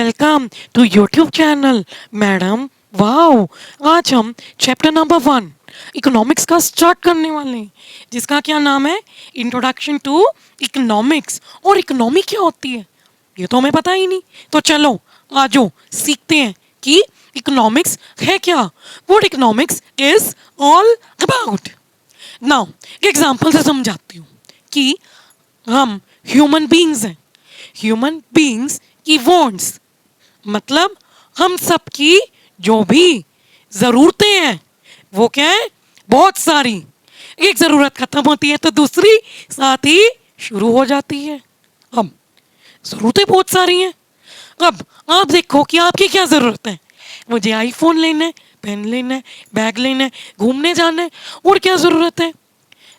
Welcome to YouTube channel madam. Wow, आज हम chapter number 1 economics का स्टार्ट करने वाले हैं, जिसका क्या नाम है, इंट्रोडक्शन टू इकोनॉमिक्स। और इकोनॉमी क्या होती है ये तो हमें पता ही नहीं। तो चलो आजो सीखते हैं कि इकोनॉमिक्स है क्या, what economics is all about. Now example से समझाती हूँ कि हम ह्यूमन बीइंग्स हैं। ह्यूमन बीइंग्स की वॉन्ट्स मतलब हम सबकी जो भी ज़रूरतें हैं वो क्या है, बहुत सारी। एक ज़रूरत ख़त्म होती है तो दूसरी साथ ही शुरू हो जाती है। अब ज़रूरतें बहुत सारी हैं। अब आप देखो कि आपकी क्या ज़रूरत है। मुझे आईफोन लेना है, पेन लेना है, बैग लेना है, घूमने जाना है। और क्या ज़रूरत है,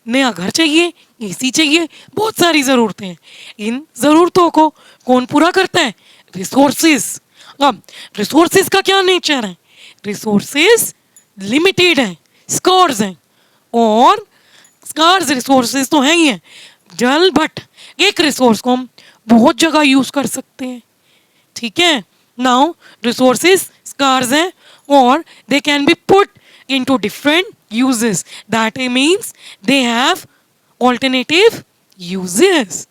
नया घर चाहिए, एसी चाहिए, बहुत सारी ज़रूरतें हैं। इन ज़रूरतों को कौन पूरा करता है, रिसोर्सेज। अब रिसोर्सेज का क्या नेचर है, रिसोर्सेज लिमिटेड हैं, स्कॉर्स हैं। और स्कॉर्स रिसोर्सेज तो हैं ही हैं जल, बट एक रिसोर्स को हम बहुत जगह यूज़ कर सकते हैं। ठीक है, नाउ रिसोर्सेज स्कॉर्स हैं और they can be put into different uses, that means they have alternative uses।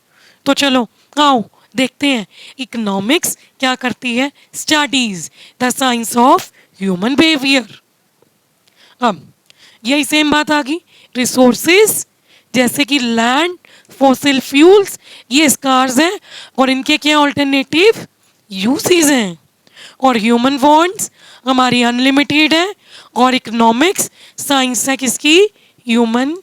तो चलो आओ देखते हैं इकोनॉमिक्स क्या करती है। Studies the science of human behaviour. अब यही सेम बात आ गई, रिसोर्सेज जैसे कि लैंड, फॉसिल फ्यूल्स, ये स्कार्स हैं और इनके क्या ऑल्टरनेटिव यूसेज हैं। और ह्यूमन वांट्स हमारी अनलिमिटेड है। और इकोनॉमिक्स साइंस है किसकी, ह्यूमन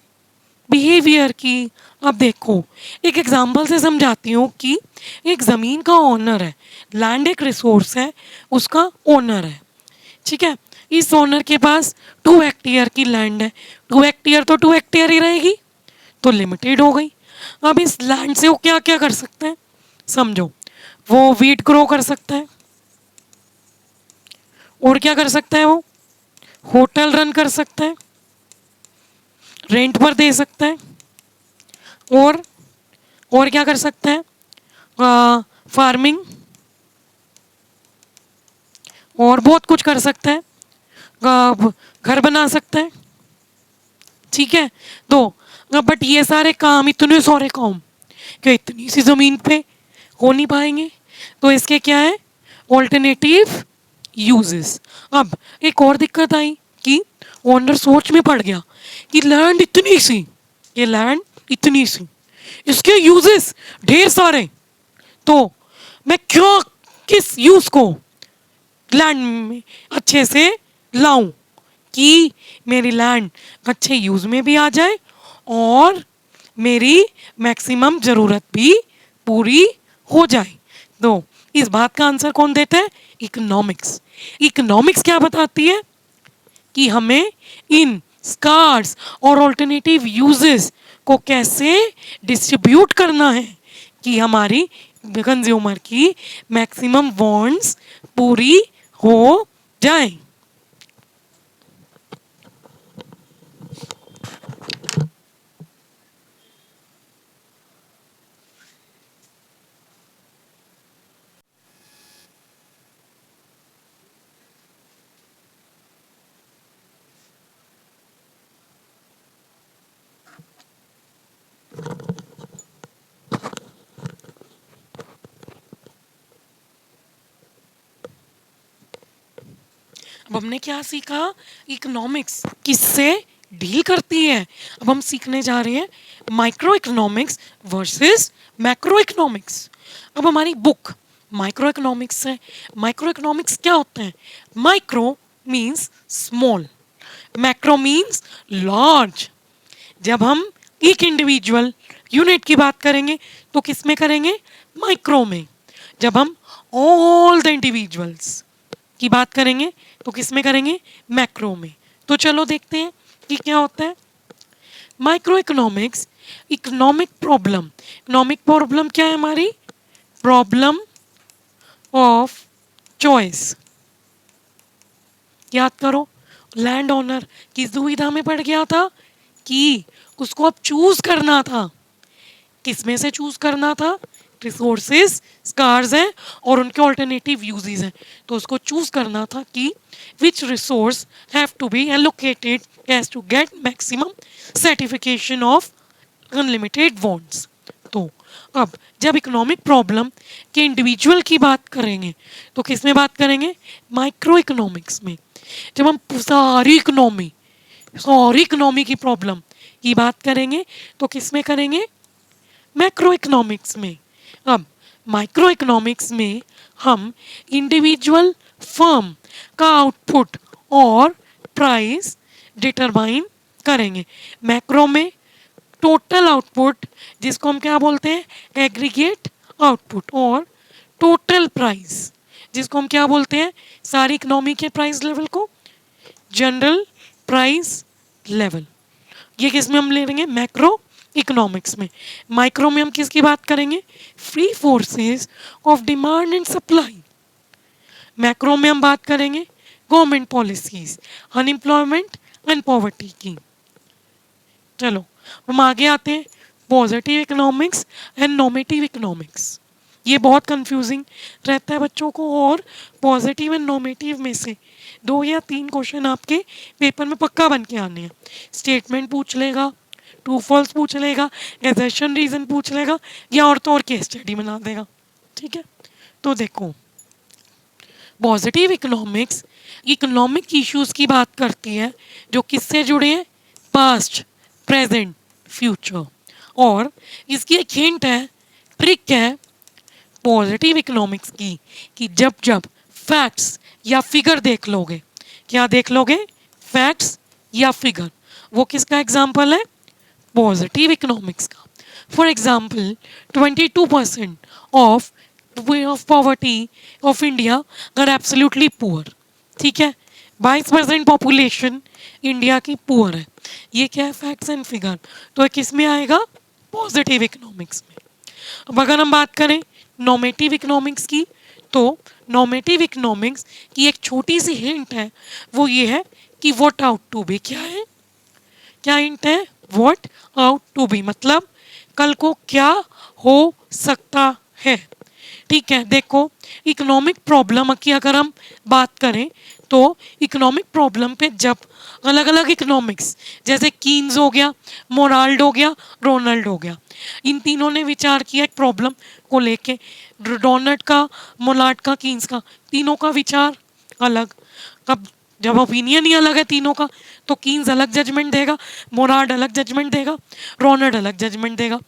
बिहेवियर की। अब देखो एक एग्जांपल से समझाती हूँ कि एक ज़मीन का ओनर है, लैंड एक रिसोर्स है, उसका ओनर है। ठीक है, इस ओनर के पास 2 हेक्टेयर की लैंड है। 2 हेक्टेयर तो 2 हेक्टेयर ही रहेगी, तो लिमिटेड हो गई। अब इस लैंड से वो क्या क्या कर सकते हैं, समझो। वो वीट ग्रो कर सकता है, और क्या कर सकता है, वो होटल रन कर सकता है, रेंट पर दे सकता है, और क्या कर सकता है, फार्मिंग, और बहुत कुछ कर सकता है, घर बना सकता है। ठीक है, तो बट ये सारे काम, इतने सारे काम क्या इतनी सी ज़मीन पे हो नहीं पाएंगे। तो इसके क्या है, ऑल्टरनेटिव यूजेस। अब एक और दिक्कत आई कि ओनर सोच में पड़ गया कि लैंड इतनी सी, ये लैंड इतनी सी, इसके यूजेस ढेर सारे, तो मैं क्यों, किस यूज को लैंड में अच्छे से लाऊं कि मेरी लैंड अच्छे यूज में भी आ जाए और मेरी मैक्सिमम ज़रूरत भी पूरी हो जाए। तो इस बात का आंसर कौन देता है, इकोनॉमिक्स। इकोनॉमिक्स क्या बताती है कि हमें इन स्कार्स और ऑल्टरनेटिव यूजेस को कैसे डिस्ट्रीब्यूट करना है कि हमारी कंज्यूमर की मैक्सिमम वांट्स पूरी हो जाए। अब हमने क्या सीखा, इकोनॉमिक्स किससे डील करती है। अब हम सीखने जा रहे हैं micro economics versus macro economics. अब हमारी बुक माइक्रो इकोनॉमिक्स है। माइक्रो इकोनॉमिक्स क्या होते हैं, micro means small, macro means large. जब हम एक इंडिविजुअल यूनिट की बात करेंगे तो किस में करेंगे, माइक्रो में। जब हम ऑल द इंडिविजुअल्स की बात करेंगे तो किस में करेंगे, मैक्रो में। तो चलो देखते हैं कि क्या होता है micro economics. Economic problem, economic problem क्या है हमारी, प्रॉब्लम ऑफ चॉइस। याद करो, लैंड ओनर किस दुविधा में पड़ गया था कि उसको अब चूज करना था। किस में से चूज करना था, रिसोर्सेज स्कार्स हैं और उनके ऑल्टरनेटिव यूजेस हैं, तो उसको चूज करना था कि which resource have to be allocated as to get maximum certification of unlimited wants. तो अब जब इकोनॉमिक प्रॉब्लम के इंडिविजुअल की बात करेंगे तो किस में बात करेंगे, माइक्रो इकोनॉमिक्स में। जब हम सारी इकोनॉमी की प्रॉब्लम की बात करेंगे तो किस में करेंगे, मैक्रो इकोनॉमिक्स में। अब माइक्रो इकोनॉमिक्स में हम इंडिविजुअल फर्म का आउटपुट और प्राइस डिटरमाइन करेंगे। मैक्रो में टोटल आउटपुट जिसको हम क्या बोलते हैं, एग्रीगेट आउटपुट, और टोटल प्राइस जिसको हम क्या बोलते हैं, सारी इकोनॉमी के प्राइस लेवल को जनरल प्राइस लेवल। ये किस में हम ले लेंगे, मैक्रो इकोनॉमिक्स में। माइक्रो में हम किसकी बात करेंगे, free forces of demand and supply. Macro में हम बात करेंगे government policies, unemployment and poverty की। चलो हम आगे आते हैं, positive economics and normative economics. ये बहुत कंफ्यूजिंग रहता है बच्चों को, और पॉजिटिव एंड नॉमेटिव में से 2 या 3 क्वेश्चन आपके पेपर में पक्का बन के आने हैं। स्टेटमेंट पूछ लेगा, ट्रू फॉल्स पूछ लेगा, एजर्शन रीजन पूछ लेगा, या और तो और केस स्टडी बना देगा। ठीक है, तो देखो पॉजिटिव इकोनॉमिक्स इकोनॉमिक इश्यूज की बात करती है जो किससे जुड़े हैं, पास्ट प्रेजेंट फ्यूचर। और इसकी एक हिंट है, ट्रिक है पॉजिटिव इकोनॉमिक्स की, कि जब जब फैक्ट्स या फिगर देख लोगे, क्या देख लोगे, फैक्ट्स या फिगर, वो किसका एग्जाम्पल है, पॉजिटिव इकोनॉमिक्स का। For example 22% of poverty of India are absolutely poor. ठीक है, 22% पॉपुलेशन इंडिया की पुअर है। ये क्या है, फैक्ट्स एंड फिगर, तो किस में आएगा, पॉजिटिव इकोनॉमिक्स में। अब अगर हम बात करें नॉमेटिव इकोनॉमिक्स की, तो नॉमेटिव इकोनॉमिक्स की एक छोटी सी हिंट है, वो ये है कि व्हाट आउट टू बी। क्या है, क्या हिंट है, व्हाट आउट टू बी, मतलब कल को क्या हो सकता है। ठीक है, देखो इकोनॉमिक प्रॉब्लम की अगर हम बात करें तो इकोनॉमिक प्रॉब्लम पे जब अलग अलग इकोनॉमिक्स, जैसे कीन्स हो गया, मोराल्ड हो गया, रोनाल्ड हो गया, इन तीनों ने विचार किया एक प्रॉब्लम को लेके, डोनल्ड का, मोलार्ड का, कीन्स का, तीनों का विचार अलग। अब जब ओपिनियन ही अलग है तीनों का, तो कीन्स अलग जजमेंट देगा, मोरार्ड अलग जजमेंट देगा, रोनाल्ड अलग जजमेंट देगा।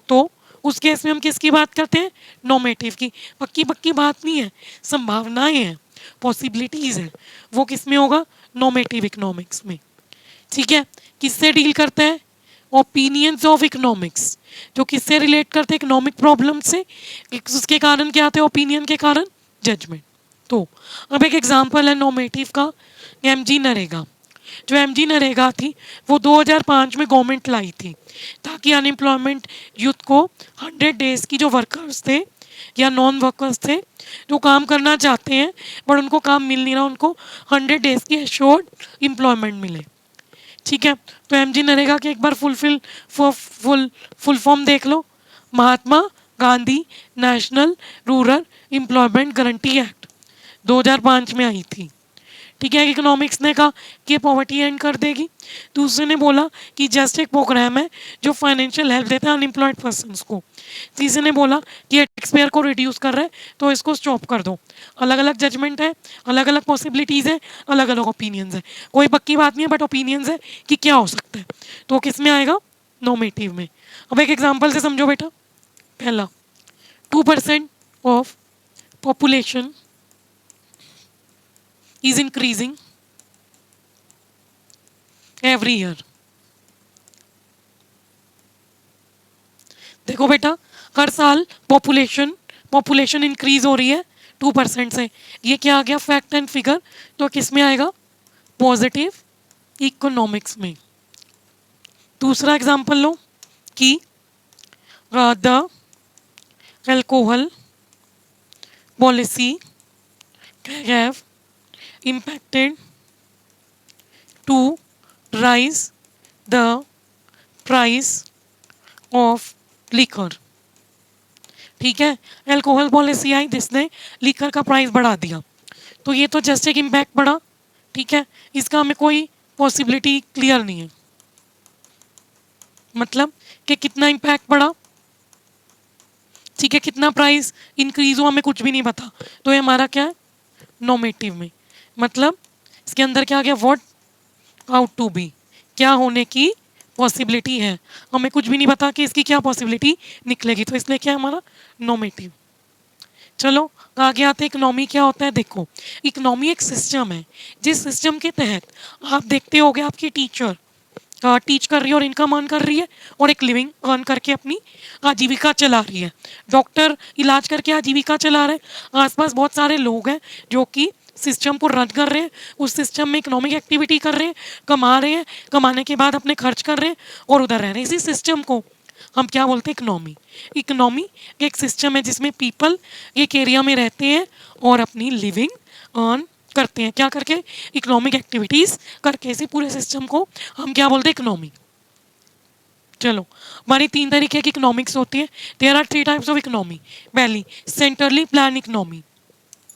तो उस केस में हम किसकी बात करते हैं, नॉमेटिव की। पक्की पक्की बात नहीं है, संभावनाएं हैं, पॉसिबिलिटीज है, वो किस में होगा, नॉमेटिव इकोनॉमिक्स में। ठीक है, किससे डील करता है, ओपिनियंस ऑफ इकोनॉमिक्स, जो किससे रिलेट करते हैं, इकोनॉमिक प्रॉब्लम से। उसके कारण क्या आते हैं, ओपिनियन के कारण जजमेंट। तो अब एक एग्जांपल है नॉमेटिव का, एमजी नरेगा। जो एमजी नरेगा थी वो 2005 में गवर्नमेंट लाई थी, ताकि अनएम्प्लॉयमेंट यूथ को 100 डेज की, जो वर्कर्स थे या नॉन वर्कर्स थे जो काम करना चाहते हैं बट उनको काम मिल नहीं रहा, उनको 100 डेज की एश्योर्ड एम्प्लॉयमेंट मिले। ठीक है, तो एमजी नरेगा के एक बार फुल फॉर्म देख लो, Mahatma Gandhi National Rural Employment Guarantee Act 2005 में आई थी। ठीक है, इकोनॉमिक्स ने कहा कि ये पॉवर्टी एंड कर देगी, दूसरे ने बोला कि जस्ट एक प्रोग्राम है जो फाइनेंशियल हेल्प देता है अनएम्प्लॉयड पर्सनस को, तीसरे ने बोला कि ये टैक्स पेयर को रिड्यूस कर रहा है तो इसको स्टॉप कर दो। अलग अलग जजमेंट है, अलग अलग पॉसिबिलिटीज़ है, अलग अलग ओपिनियंस है, कोई पक्की बात नहीं है बट ओपिनियंस है कि क्या हो सकता है। तो किस में आएगा, नॉमेटिव में। अब एक एग्जाम्पल से समझो बेटा, पहला 2% of population is increasing every year। देखो बेटा, हर साल पॉपुलेशन इंक्रीज हो रही है 2% से। ये क्या आ गया, फैक्ट एंड फिगर, तो किस में आएगा, पॉजिटिव इकोनॉमिक्स में। दूसरा एग्जांपल लो कि the alcohol policy have impacted to rise the price of liquor। ठीक है। अल्कोहल पॉलिसी आई जिसने लीकर का प्राइस बढ़ा दिया, तो ये तो जस्ट एक इम्पैक्ट पड़ा। ठीक है, इसका हमें कोई पॉसिबिलिटी क्लियर नहीं है, मतलब कि कितना इम्पैक्ट पड़ा। ठीक है, कितना प्राइस इंक्रीज हुआ हमें कुछ भी नहीं पता, तो ये हमारा क्या है, नॉमेटिव में। मतलब इसके अंदर क्या आ गया, व्हाट आउट टू बी, क्या होने की पॉसिबिलिटी है, हमें कुछ भी नहीं पता कि इसकी क्या पॉसिबिलिटी निकलेगी, तो इसलिए क्या है हमारा नॉमेटिव। चलो आगे आते हैं, इकोनॉमी क्या होता है। देखो, इकोनॉमी एक सिस्टम है जिस सिस्टम के तहत आप देखते होगे आपकी टीचर टीच कर रही है और इनकम अर्न कर रही है और एक लिविंग अर्न करके अपनी आजीविका चला रही है। डॉक्टर इलाज करके आजीविका चला रहे हैं, आसपास बहुत सारे लोग हैं जो कि सिस्टम को रन कर रहे हैं, उस सिस्टम में इकोनॉमिक एक्टिविटी कर रहे हैं, कमा रहे हैं, कमाने के बाद अपने खर्च कर रहे हैं और उधर रह रहे हैं। इसी सिस्टम को हम क्या बोलते हैं, इकोनॉमी। इकोनॉमी एक सिस्टम है जिसमें पीपल एक एरिया में रहते हैं और अपनी लिविंग अर्न करते हैं, क्या करके, इकोनॉमिक एक्टिविटीज करके। इसी पूरे सिस्टम को हम क्या बोलते हैं, इकोनॉमी। चलो, हमारी तीन तरीके की इकोनॉमिक्स होती है। There are three types of economy. पहली सेंट्रली प्लान इकोनॉमी,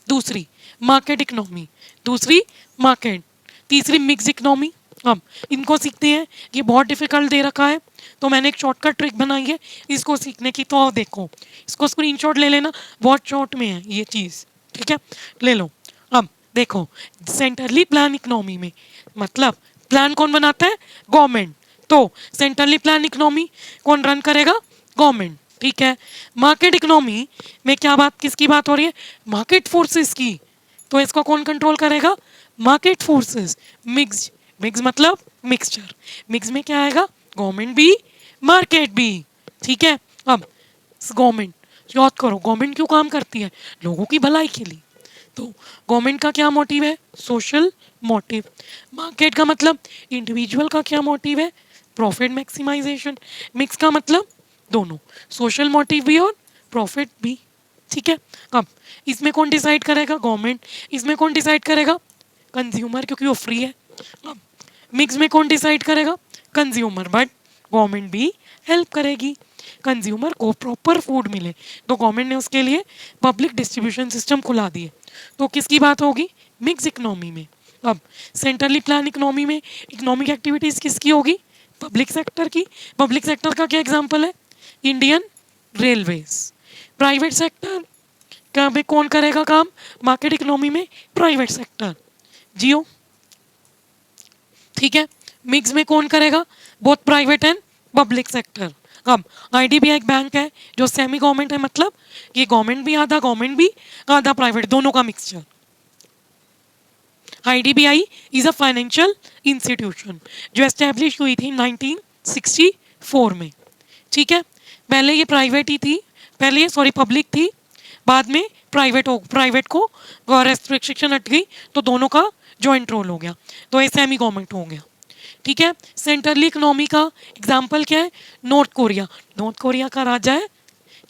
दूसरी मार्केट इकोनॉमी, दूसरी मार्केट, तीसरी मिक्स इकोनॉमी। अब इनको सीखते हैं, ये बहुत डिफिकल्ट दे रखा है तो मैंने एक शॉर्टकट ट्रिक बनाई है इसको सीखने की। तो देखो, इसको स्क्रीनशॉट ले लेना, बहुत शॉर्ट में है ये चीज़। ठीक है, ले लो। अब देखो, सेंट्रली प्लान इकोनॉमी में मतलब प्लान कौन बनाता है, गवर्नमेंट। तो सेंट्रली प्लान इकोनॉमी कौन रन करेगा, गवर्नमेंट। ठीक है, मार्केट इकोनॉमी में क्या बात, किसकी बात हो रही है, मार्केट फोर्सेस की। तो इसको कौन कंट्रोल करेगा, मार्केट फोर्सेस। मिक्स, मिक्स मतलब मिक्सचर, मिक्स में क्या आएगा, गवर्नमेंट भी मार्केट भी। ठीक है, अब गवर्नमेंट, याद करो गवर्नमेंट क्यों काम करती है, लोगों की भलाई के लिए। तो गवर्नमेंट का क्या मोटिव है, सोशल मोटिव। मार्केट का मतलब इंडिविजुअल का क्या मोटिव है, प्रॉफिट मैक्सिमाइजेशन। मिक्स का मतलब दोनों, सोशल मोटिव भी और प्रॉफिट भी। ठीक है, अब इसमें कौन डिसाइड करेगा, गवर्नमेंट। इसमें कौन डिसाइड करेगा, कंज्यूमर, क्योंकि वो फ्री है। अब मिक्स में कौन डिसाइड करेगा, कंज्यूमर, बट गवर्नमेंट भी हेल्प करेगी कंज्यूमर को प्रॉपर फूड मिले, तो गवर्नमेंट ने उसके लिए पब्लिक डिस्ट्रीब्यूशन सिस्टम खुला दिए। तो किसकी बात होगी, मिक्स इकोनॉमी में। अब सेंट्रली प्लान इकोनॉमी में इकोनॉमिक एक्टिविटीज़ किसकी होगी, पब्लिक सेक्टर की। पब्लिक सेक्टर का क्या एग्जांपल है, इंडियन रेलवेज। प्राइवेट सेक्टर का में कौन करेगा काम, मार्केट इकोनॉमी में प्राइवेट सेक्टर, जियो। ठीक है, मिक्स में कौन करेगा, both private and public sector. अब आईडीबीआई एक बैंक है जो सेमी गवर्नमेंट है, मतलब ये गवर्नमेंट भी आधा, गवर्नमेंट भी आधा, प्राइवेट, दोनों का mixture. IDBI is a financial institution जो एस्टेब्लिश हुई थी 1964 में। ठीक है, पहले ये प्राइवेट ही थी, पहले ये सॉरी पब्लिक थी, बाद में प्राइवेट को रेस्ट्रिक्शन हट गई तो दोनों का जॉइंट रोल हो गया, तो ये सेमी गवर्नमेंट हो गया। ठीक है, सेंट्रली इकोनॉमी का एग्जाम्पल क्या है, नॉर्थ कोरिया। नॉर्थ कोरिया का राजा है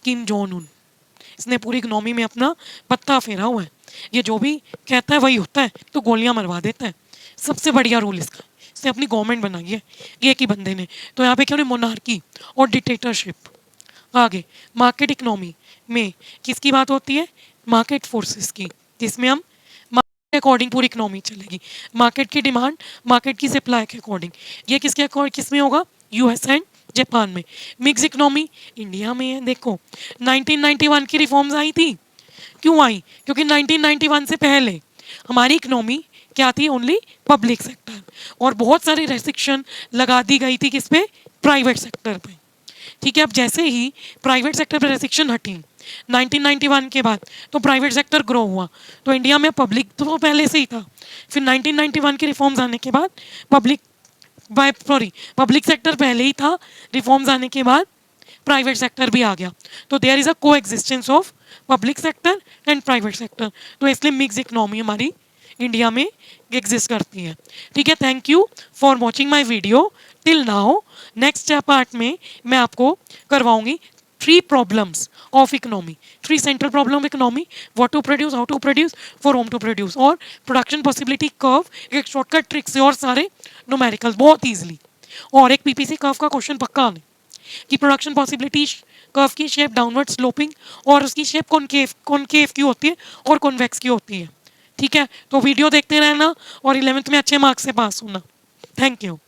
किम जोंग उन, इसने पूरी इकोनॉमी में अपना पत्ता फेरा हुआ है। ये जो भी कहता है वही होता है, तो गोलियां मरवा देता है। सबसे बढ़िया रूल इसका, इसने अपनी गवर्नमेंट बनाई है एक ही बंदे ने। तो यहाँ पे क्या, मोनार्की और डिक्टेटरशिप। आगे मार्केट इकोनॉमी में किसकी बात होती है, मार्केट फोर्सेस की, जिसमें हम मार्केट के अकॉर्डिंग पूरी इकोनॉमी चलेगी। मार्केट की डिमांड मार्केट की सप्लाई के अकॉर्डिंग। ये किसके अकॉर्डिंग, किस में होगा, यूएस एंड जापान में। मिक्स इकोनॉमी इंडिया में है। देखो 1991 की रिफॉर्म्स आई थी, क्यों आई, क्योंकि 1991 से पहले हमारी इकोनॉमी क्या थी, ओनली पब्लिक सेक्टर, और बहुत सारी रेस्ट्रिक्शन लगा दी गई थी किस पे, प्राइवेट सेक्टर पे। ठीक है, अब जैसे ही प्राइवेट सेक्टर पर रेस्ट्रिक्शन हटी 1991 के बाद, तो प्राइवेट सेक्टर ग्रो हुआ। तो इंडिया में पब्लिक तो पहले से ही था, फिर 1991 के रिफॉर्म्स आने के बाद पब्लिक सेक्टर पहले ही था, रिफॉर्म्स आने के बाद प्राइवेट सेक्टर भी आ गया। तो there is a coexistence of public sector and private sector, तो इसलिए मिक्स इकोनॉमी हमारी इंडिया में एग्जिस्ट करती है। ठीक है, thank you for watching my video till now. Next part में मैं आपको करवाऊंगी three problems of economy, three central problem of economy, what to produce, how to produce, for whom to produce, और प्रोडक्शन पॉसिबिलिटी कर्व, एक shortcut trick से और सारे numerical बहुत ईजिली, और एक पीपीसी कर्व का क्वेश्चन पक्का आने। कि प्रोडक्शन पॉसिबिलिटी कर्व की शेप डाउनवर्ड स्लोपिंग और उसकी शेप कॉनकेव कॉनकेव की होती है और कॉन्वेक्स की होती है। ठीक है, तो वीडियो देखते रहना और 11th में अच्छे मार्क्स से पास होना। Thank you.